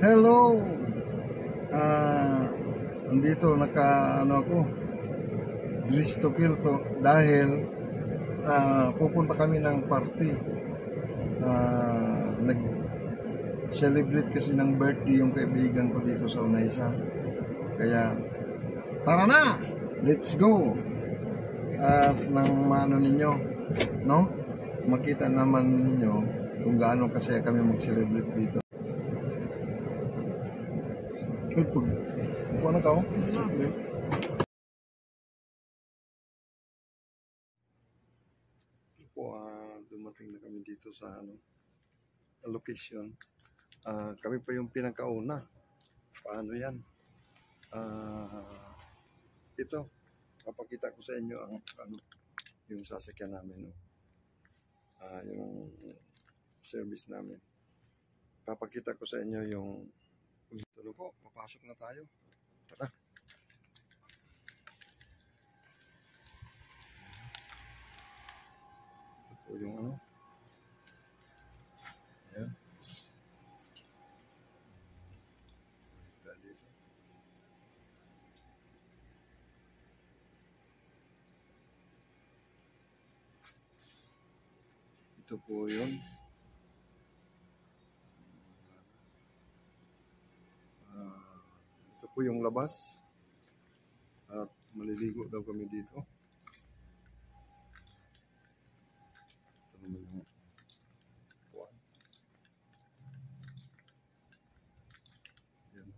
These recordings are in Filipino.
Hello! Ah, Andito ako, dress to kill to dahil pupunta kami ng party. Nag-celebrate kasi ng birthday yung kaibigan ko dito sa Unaysa. Kaya tara na! Let's go! At nang maano ninyo, no? Makita naman ninyo kung gaano kasi kami mag-celebrate dito. Ano ka? Dumating na kami dito sa location. Kami pa yung pinakauna. Paano yan? Ito, papakita ko sa inyo ang yung sasakyan namin. Yung service namin. Papakita ko sa inyo yung tulo po. Papasok na tayo. Tara. Ito po yung Ayan. Ito po yun. Ito po yung labas. At maliligo daw kami dito. Ito naman yung puwan. Yan.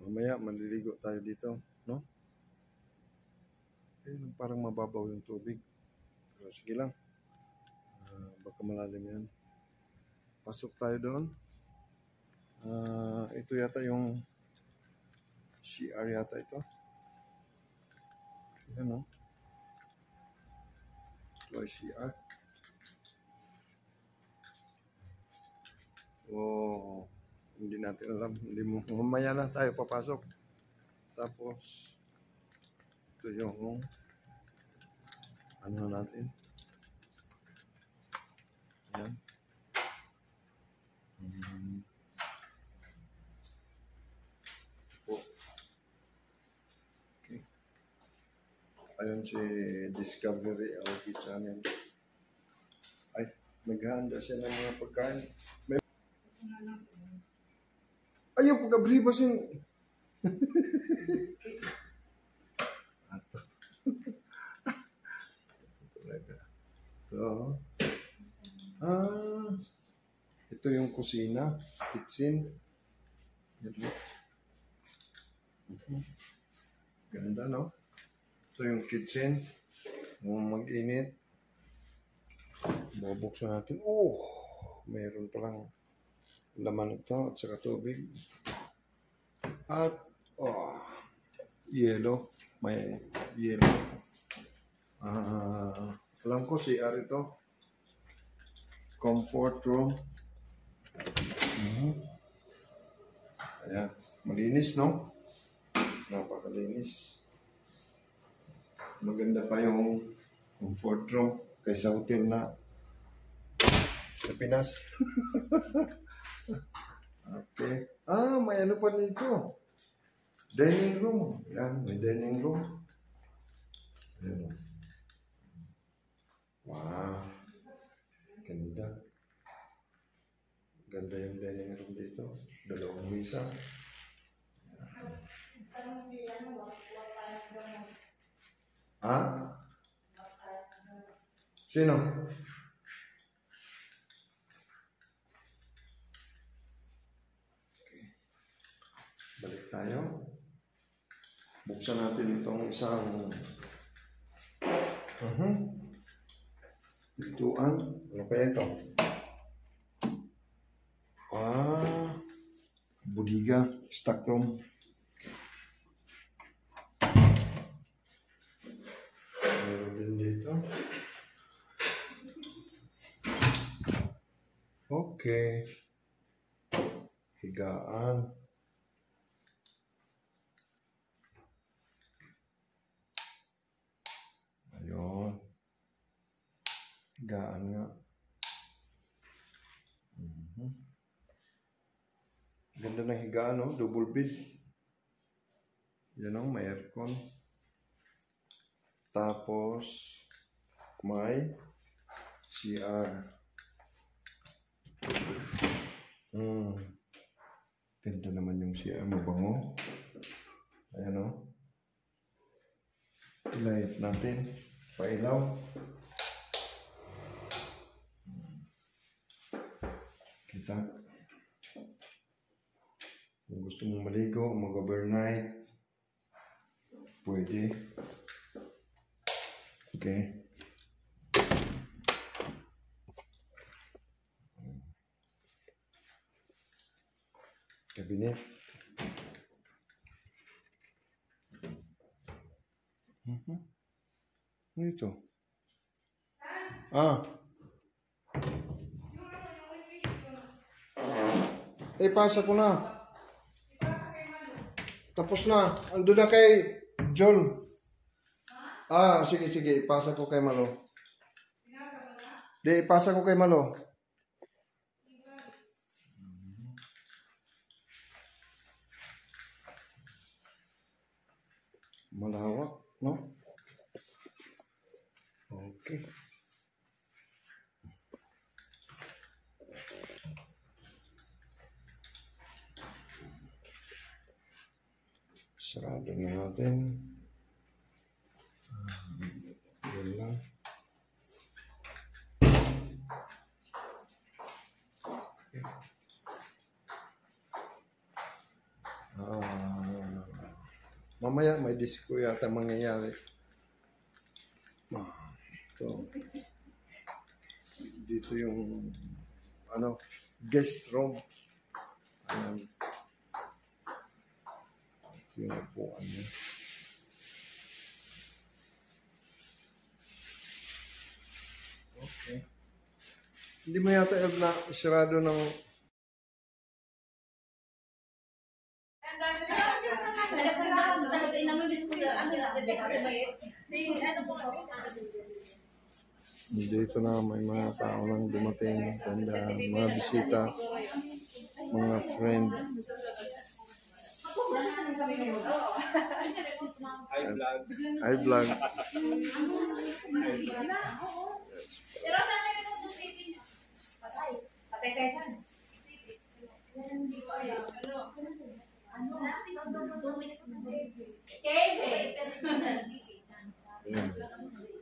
Mamaya maliligo tayo dito, no? Ayun, parang mababaw yung tubig. Pero sige lang. Baka malalim yan. Pasok tayo doon. Ito yata yung CR yata ito. Yan o. Ito ay CR. Hindi natin alam. Mamaya lang tayo papasok. Tapos ito yung ano natin. Yan. Okay. Ayun si Discovery LP Channel. Ay, naghahanda siya ng mga pagkain. Ayaw, pagkabribas yung ito talaga. Ito yung kusina, kitchen. Ganda, no? Ito yung kitchen. Kung mag-init, bubuksan natin. Mayroon palang laman ito at saka tubig. At yellow. May yellow. Alam ko CR ito. Comfort room. Ayan. Malinis, no? Napakalinis. Maganda pa yung comfort room kaysa hotel na sa Pinas. Okay. May ano pa dito. Dining room. Yan, may dining room. Ayan. Wow. Ganda. Ganda yung dining room dito. Dalawang mesa. Sino? Okay. Balik tayo. Buksan natin itong isang bituan. Ano kaya ito? Budiga, stock room. Meron din dito. Okay. Higaan. Ayun. Higaan nga. Ganda ng higaan, no? Double bed. Yan o, may aircon. Tapos, may CR. Ganda naman yung CR. Mabango. Ayan o. Light natin. Pailaw. Kita. Kung gusto mong maligo, mag-overnight, pwede. Okay. Cabinet. Ano ito? Pasa ko na. Tapos na. Ando na kay John. Sige. Ipasa ko kay Malo. Ipasa ko kay Malo. Malawak, no? Okay. Sarado na natin. Yan lang. Mamaya may disco yata mangyayari. So, dito yung guest room. Ayan. Ito yung upuan niya. Okay. Hindi mo yata na isarado ng dito na may mga tao lang dumating, tanda, mga bisita, mga friend. Hi vlog.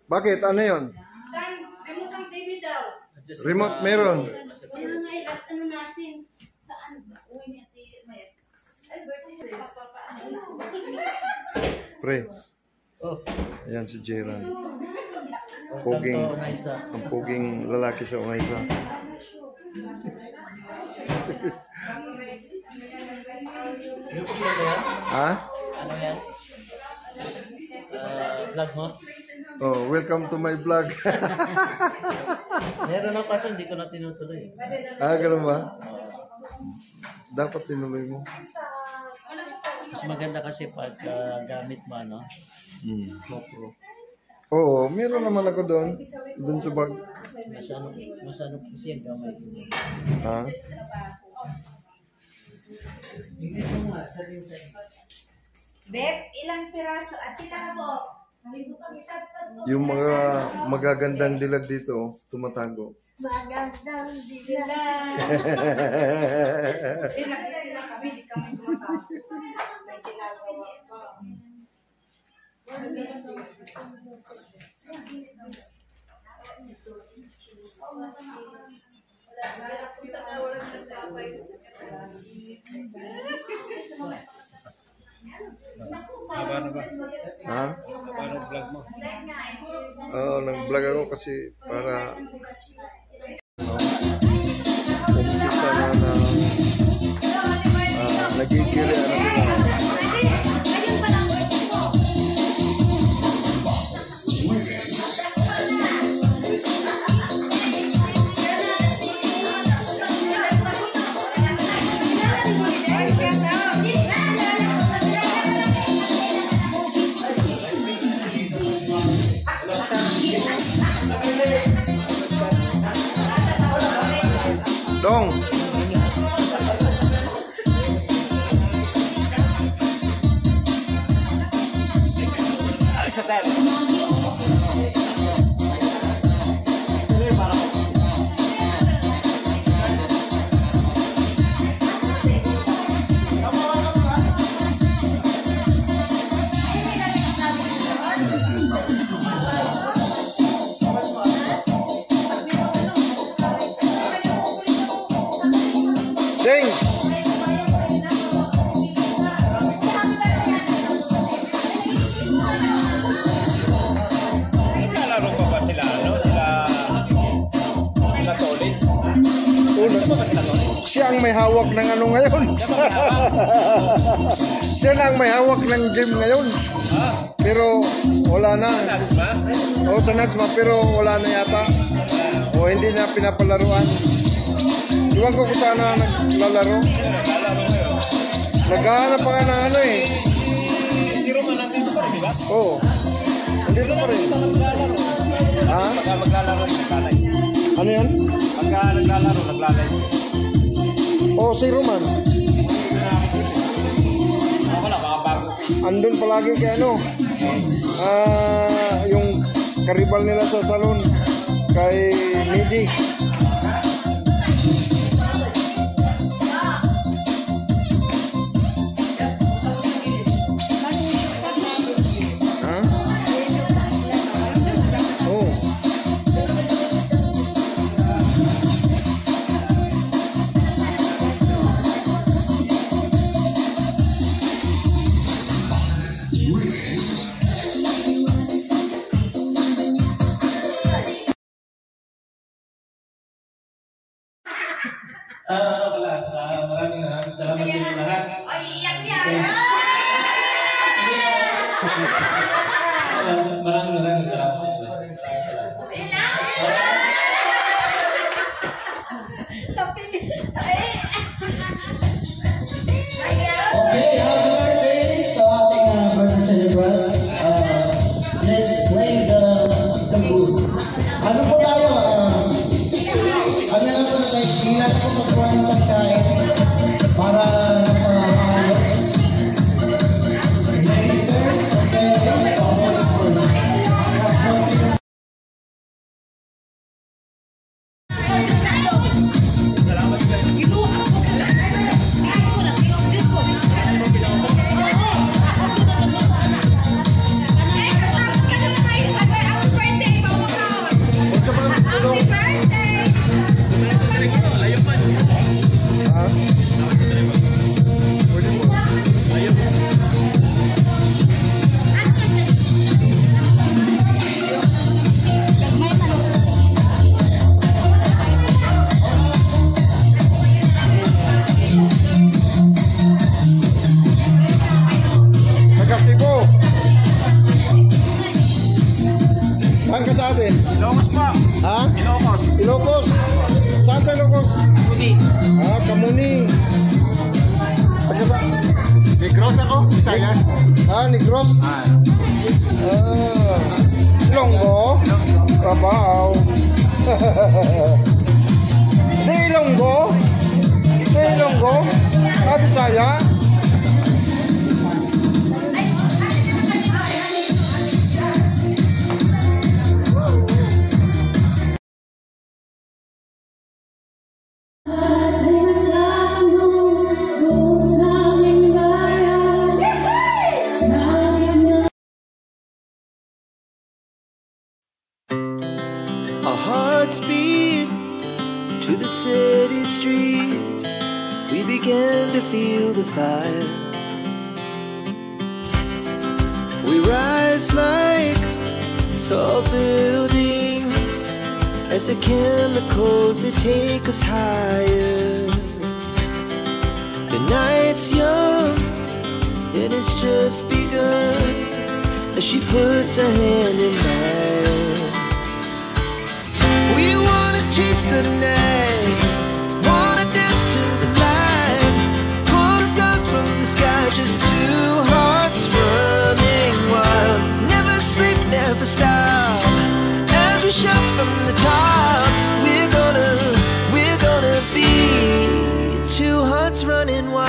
Bakit? Ano yun? Remote ang TV daw. Remote meron. Kaya nga, last ano natin. Saan ba? Uwi niya, Mayat. Ay, birthday. Pre. Ayan si Jeran. Ang puging lalaki sa Unaysa. Ha? Ano yan? Vlog mo? Oh, welcome to my vlog. Meron ako kaso hindi ko na tinutuloy. Ganun ba? Dapat tinuloy mo. Mas maganda kasi pag gamit mo, ano? GoPro. Oo, meron naman ako doon. Doon sa bag. Mas ano kasi yung gamay ko. Ha? Tingnan mo nga, sa rin sa Beb, ilang piraso? At ilang po? Yung mga magagandang dilag dito, tumatago. Magandang dilag. Nakita kami, di kami tumatago. May ginagawa pa. Ha? Paano vlog mo? Oo, nag-vlog ako kasi para umpisa na nagigiri ano nila. Dong. Sa tayo. Ding. Nalaro pa ba sila? Ano? Sila Tolits? Una, Ano ba sila Tolits? siya ang may hawak ng ano ngayon. Siya lang may hawak ng gym ngayon. Ah, Pero wala na. Nats ba? O sa Natsma, pero wala na yata. O hindi na pinapalaruan. Iwan ko kung sana naglalaro. Sino naglalaro ngayon? Naghahanap pa nga ng ano eh. Si Roman nandito pa rin, di ba? Oo. Nandito pa rin. Naglalaro. Ha? Pagka maglalaro yung naglalay. Ano yan? Pagka naglalaro, naglalay. O si Roman. Ako lang, baka bago. Andun palagi kay ano. Yung karibal nila sa salon. Kay Midi. Ha? Oo. Maraming salamat sa inyo lahat. Ay, iyak yan! Maraming salamat sa inyo lahat. Okay, happy birthday sa ating birthday celebrant. Let's play the mood. Ano po tayo? Ano na po tayo? Sinas po magkuha ng pagkain para sa ayos. Ladies, okay, almost full. Ha? Pwede po. Taga Cebu. Saan ka sa atin? Ilocos po. Ha? Ilocos. Ilocos. Saan sa Ilocos? Suni. Kamuning. Taga sa... Negros ako, Visayas. Negros? Ilonggo? Trabaho. Hindi Ilonggo? Hindi Ilonggo? Bisaya? Our hearts beat to the city streets. We began to feel the fire. We rise like tall buildings as the chemicals they take us higher. The night's young and it's just begun as she puts her hand in mine. We wanna chase the night, wanna dance to the light, pull the stars from the sky, just two hearts running wild. Never sleep, never stop, as we shout from the top. We're gonna be running wild.